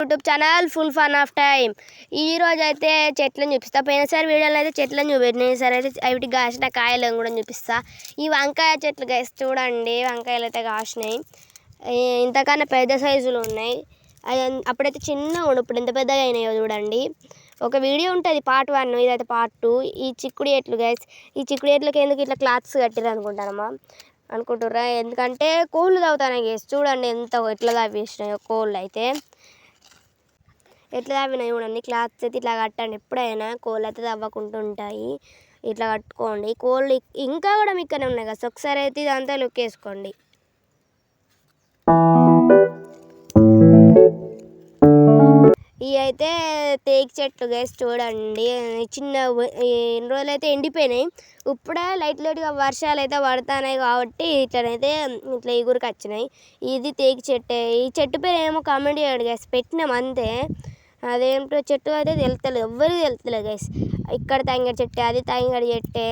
YouTube channel full fun of time. ఈ రోజు అయితే చెట్లను చూపిస్తా. పోయినసారి వీడియోలో అయితే చెట్లను చూపెట్టిన, ఈసారి అయితే వీటికి కాసిన కాయలను కూడా చూపిస్తా. ఈ వంకాయ చెట్లు గైస్ చూడండి, వంకాయలు అయితే కాసినాయి. ఇంతకన్నా పెద్ద సైజులు ఉన్నాయి. అప్పుడైతే చిన్నగా ఉండు, ఇప్పుడు ఎంత పెద్దగా అయినాయో చూడండి. ఒక వీడియో ఉంటుంది పార్ట్ 1, ఇదైతే పార్ట్ 2. ఈ చిక్కుడు చెట్లు గైస్, ఈ చిక్కుడు చెట్లకి ఎందుకు ఇట్లా క్లాత్స్ కట్టిరు అనుకుంటుర్రా? ఎందుకంటే కోళ్ళు తాగుతాయి గైస్. చూడండి ఎట్లా తవ్వేసినాయో కోళ్ళు అయితే. ఎట్లా తవ్వినాయి చూడండి. క్లాత్స్ అయితే ఇట్లా కట్టండి, ఎప్పుడైనా కోళ్ళు అయితే తవ్వకుండా ఉంటాయి. ఇట్లా కట్టుకోండి. కోళ్ళు ఇంకా కూడా మీకనే ఉన్నాయి కదా, ఒకసారి అయితే ఇదంతా లుక్ వేసుకోండి. ఇవి అయితే తేక్ చెట్లు గైస్ చూడండి. చిన్న ఎన్ని రోజులు అయితే ఎండిపోయినాయి. ఇప్పుడే లైట్గా వర్షాలు అయితే పడుతున్నాయి కాబట్టి ఇట్లనైతే ఇట్లా ఎగురికి వచ్చినాయి. ఇది తేక్ చెట్టే. ఈ చెట్టు పేరు ఏమో కామెంట్ చేయండి గైస్, పెట్టినాం అంతే. అదేంటో చెట్టు అయితే తెలుస్తలేదు, ఎవ్వరికి తెలుస్తలేదు గైస్. ఇక్కడ తంగడి చెట్టే, అది తంగడి చెట్టే.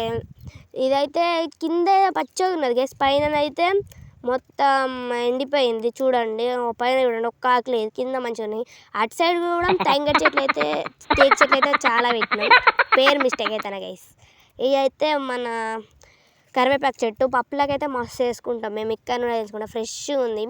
ఇదైతే కింద పచ్చగా ఉన్నది గైస్, పైన అయితే మొత్తం ఎండిపోయింది. చూడండి పైన చూడండి, ఒక్క ఆకు లేదు, కింద మంచిగా ఉన్నాయి. అటు సైడ్ కూడా తంగడి చెట్లు అయితే తేక్ చెట్లు అయితే చాలా పెట్టినాం, పేరు మిస్టేక్ అవుతాను గైస్. ఇవి అయితే మన కరివేపాకు చెట్టు, పప్పులకైతే మస్తు వేసుకుంటాం మేము, ఇక్కడ నుండి వేసుకుంటాం, ఫ్రెష్గా ఉంది.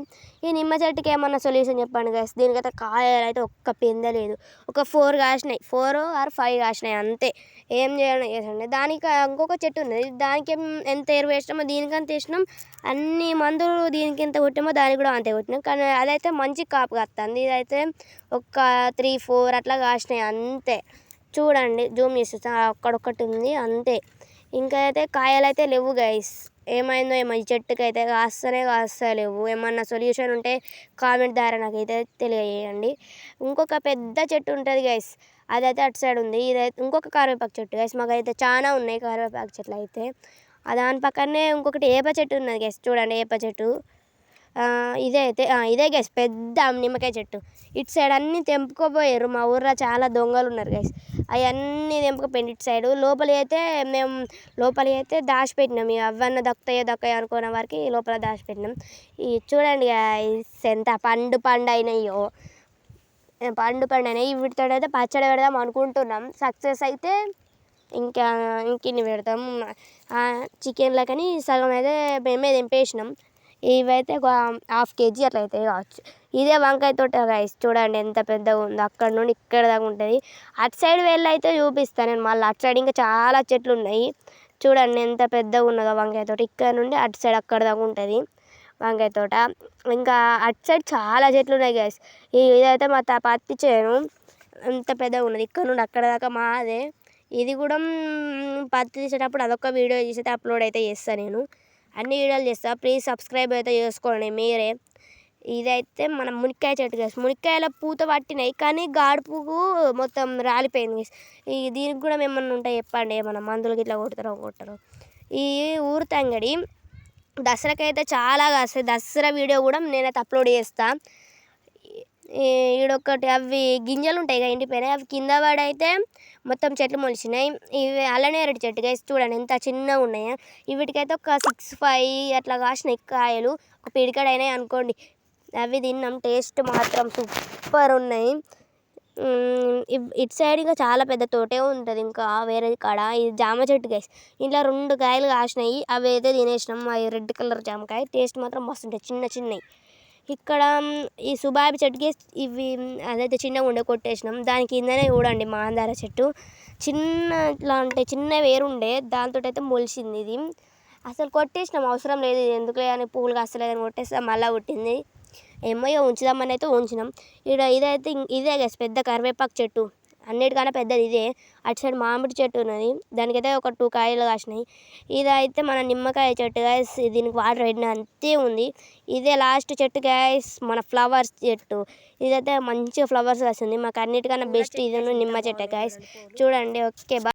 ఈ నిమ్మ చెట్టుకి ఏమన్నా సొల్యూషన్ చెప్పండి గైస్. దీనికైతే కాయలు అయితే ఒక్క పిందె లేదు. ఒక 4 కాసినాయి, 4 or 5 కాసినాయి అంతే. ఏం చేయడం చేసండి. దానికి ఇంకొక చెట్టు ఉన్నది, దానికి ఎంత ఎరువు వేసినామో దీనికంత వేసినాం. అన్ని మందులు దీనికి ఎంత కొట్టామో దానికి కూడా అంతే కొట్టినాం. కానీ అదైతే మంచి కాపు కాస్తుంది. ఇదైతే ఒక 3-4 అట్లా కాసినాయి అంతే. చూడండి జూమ్ చేసేస్తా, అక్కడొక్కటి ఉంది అంతే. ఇంకా అయితే కాయలు అయితే లేవు గైస్. ఏమైందో ఏమో, ఈ చెట్టుకి అయితే కాస్తలేవు. ఏమన్నా సొల్యూషన్ ఉంటే కామెంట్ ద్వారా నాకైతే తెలియజేయండి. ఇంకొక పెద్ద చెట్టు ఉంటుంది గైస్, అదైతే అటు సైడ్ ఉంది. ఇదైతే ఇంకొక కరివేపాకు చెట్టు గైస్. మాకైతే చాలా ఉన్నాయి కరివేపాకు చెట్లు అయితే. దాని పక్కనే ఇంకొకటి ఏప చెట్టు ఉన్నది గైస్. చూడండి ఏప చెట్టు. ఇదే గైస్ పెద్ద నిమ్మకాయ చెట్టు. ఇటు సైడ్ అన్నీ తెంపుకోపోయారు. మా ఊర్లో చాలా దొంగలు ఉన్నారు గైస్, అవన్నీ తెంపుకోపోయింది ఇటు సైడు. లోపలి అయితే దాచిపెట్టినాం. ఇక అవన్నీ దక్కుతాయో అనుకున్న వారికి లోపల దాచిపెట్టినాం. ఈ చూడండి గైస్ ఎంత పండు అయినాయో. వీటితో అయితే పచ్చడి పెడదాం అనుకుంటున్నాం. సక్సెస్ అయితే ఇంకిన్ని పెడతాం. చికెన్లో కానీ సగం అయితే మేమే తెంపేసినాం. ఇవైతే ఒక 1/2 kg అట్లా అయితే కావచ్చు. ఇదే వంకాయ తోట గైస్, చూడండి ఎంత పెద్దగా ఉందో. అక్కడ నుండి ఇక్కడ దాకా ఉంటుంది. అటు సైడ్ వెళ్ళి అయితే చూపిస్తాను నేను మళ్ళీ. అటు సైడ్ ఇంకా చాలా చెట్లు ఉన్నాయి. చూడండి ఎంత పెద్దగా ఉన్నదో వంకాయ తోట. ఇక్కడ నుండి అటు సైడ్ అక్కడ దాకా ఉంటుంది వంకాయ తోట. ఇంకా అటు సైడ్ చాలా చెట్లు ఉన్నాయి గైస్. ఇదైతే మా పత్తి చేను, ఎంత పెద్దగా ఉన్నది. ఇక్కడ నుండి అక్కడ దాకా మాదే. ఇది కూడా పత్తి తీసేటప్పుడు అదొక వీడియో తీసి అప్లోడ్ అయితే చేస్తాను నేను. అన్ని వీడియోలు చేస్తాను, ప్లీజ్ సబ్స్క్రైబ్ అయితే చేసుకోండి మీరే. ఇదైతే మన మునిక్కాయ చెట్టు గైస్. మునిక్కాయల పూత పట్టినాయి కానీ గాడుపుకు మొత్తం రాలిపోయింది గైస్. దీనికి కూడా ఏమన్నా ఉంటాయి చెప్పండి, ఏమన్నా మందులకి ఇట్లా కొట్టరు. ఈ ఊరు తంగడి దసరాకైతే చాలా కాస్తాయి. దసరా వీడియో కూడా నేనైతే అప్లోడ్ చేస్తాను. ఈడొక్కటి అవి గింజలు ఉంటాయి కదా ఎండిపోయినాయి, అవి కింద పడి అయితే మొత్తం చెట్లు మొలిచినాయి. ఇవి అల్లనేరేడు చెట్టు గైస్, చూడండి ఎంత చిన్నగా ఉన్నాయో. వీటికైతే ఒక 6-5 అట్లా కాసినాయి కాయలు, ఒక పిడికడ అయినాయి అనుకోండి. అవి తిన్నాం, టేస్ట్ మాత్రం సూపర్ ఉన్నాయి. ఇటు సైడ్ ఇంకా చాలా పెద్ద తోటే ఉంటుంది ఇంకా వేరే కాడ. ఇది జామ చెట్టు గైస్, ఇంట్లో 2 కాయలు కాసినాయి. అవి అయితే తినేసినాం. అవి రెడ్ కలర్ జామకాయ, టేస్ట్ మాత్రం మస్తు ఉంటాయి, చిన్నవి. ఇక్కడ ఈ సుబాబి చెట్టుకి ఇవి అదైతే చిన్నగా ఉండే కొట్టేసినాం. దాని కిందనే చూడండి మాందార చెట్టు, ఇట్లా అంటే చిన్న వేరుండే, దాంతో అయితే మొలిచింది. ఇది అసలు కొట్టేసినాం, అవసరం లేదు ఇది ఎందుకులే అని, పువ్వులు కాస్తలేదని కొట్టేస్తాం, మళ్ళీ పుట్టింది. ఏమో ఉంచుదామని అయితే ఉంచినాం. ఇదే గైస్ పెద్ద కరివేపాకు చెట్టు, అన్నిటికన్నా పెద్దది ఇదే. అటు సైడ్ మామిడి చెట్టు ఉన్నది, దానికైతే ఒక 2 కాయలు కాసినాయి. ఇదైతే మన నిమ్మకాయ చెట్టు గైస్, దీనికి వాటర్ పెట్టిన అంతే ఉంది. ఇదే లాస్ట్ చెట్టు గైస్, మన ఫ్లవర్స్ చెట్టు. ఇదైతే మంచిగా ఫ్లవర్స్ వస్తుంది. మాకు అన్నిటికన్నా బెస్ట్ ఇది నిమ్మ చెట్టు గైస్. చూడండి. ఓకే.